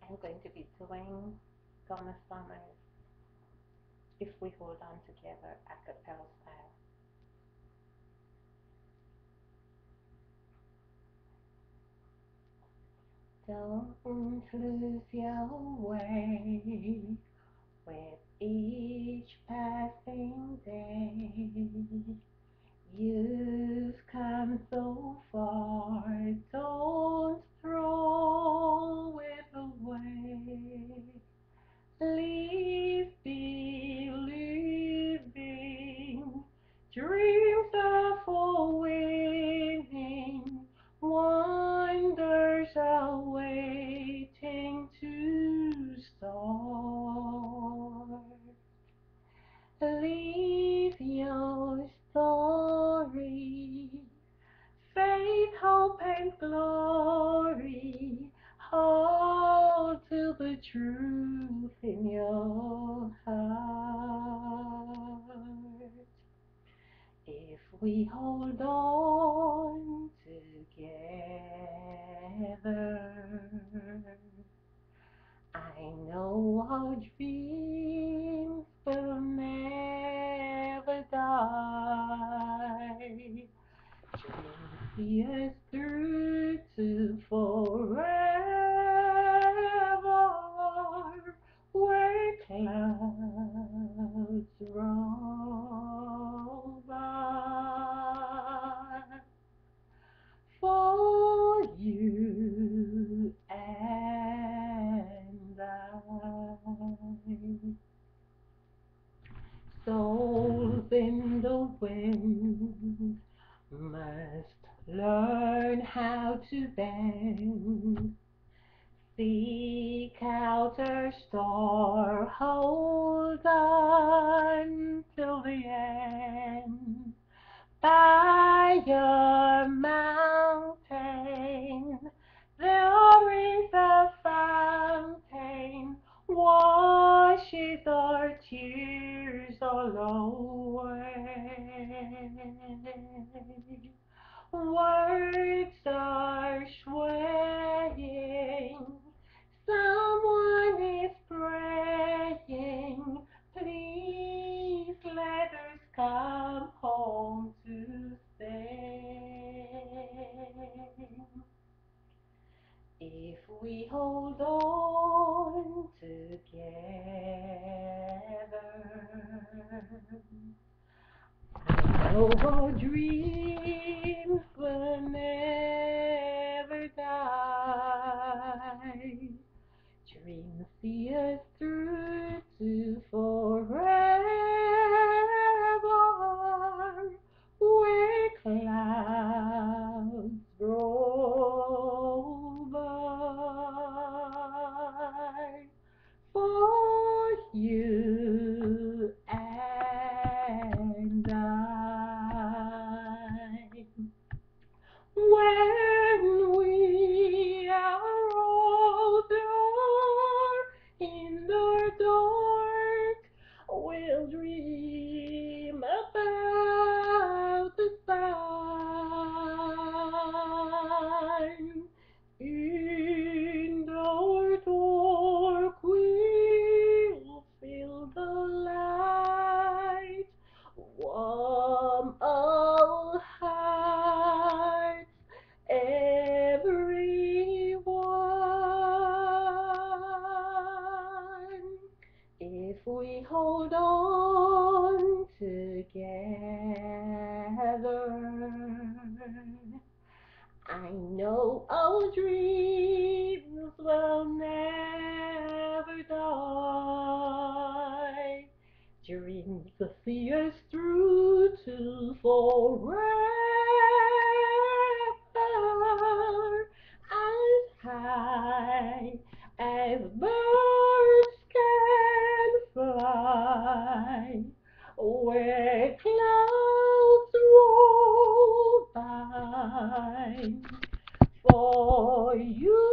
I'm going to be doing Donna Summer's If We Hold On Together a cappella style. Don't lose your way with each passing day. You've come so far, don't throw it away. Leave believing, dreams are for winning, wonders are waiting to start. Leave your story, faith, hope, and glory. Hold to the truth in your heart. If we hold on together, I know our dreams will never die. Dreams see us through to forever, where clouds roll by. For you and I, souls in the wind must learn how to bend. Seek out a star, hold on till the end. By your mountain, there is a fountain, washes our tears all away. Words are swaying, someone is praying, please let us come home to stay. If we hold on together, I know our dreams will never die. Dreams see us through to forever, where clouds roll by. For you and I. When we are older in the dark, we'll dream about the sun. In the dark, we'll feel the light, warm our hearts, everyone. If we hold on together, I know our dreams will never die. Dreams will see us through to forever, as high as birds can fly, where clouds roll by. For you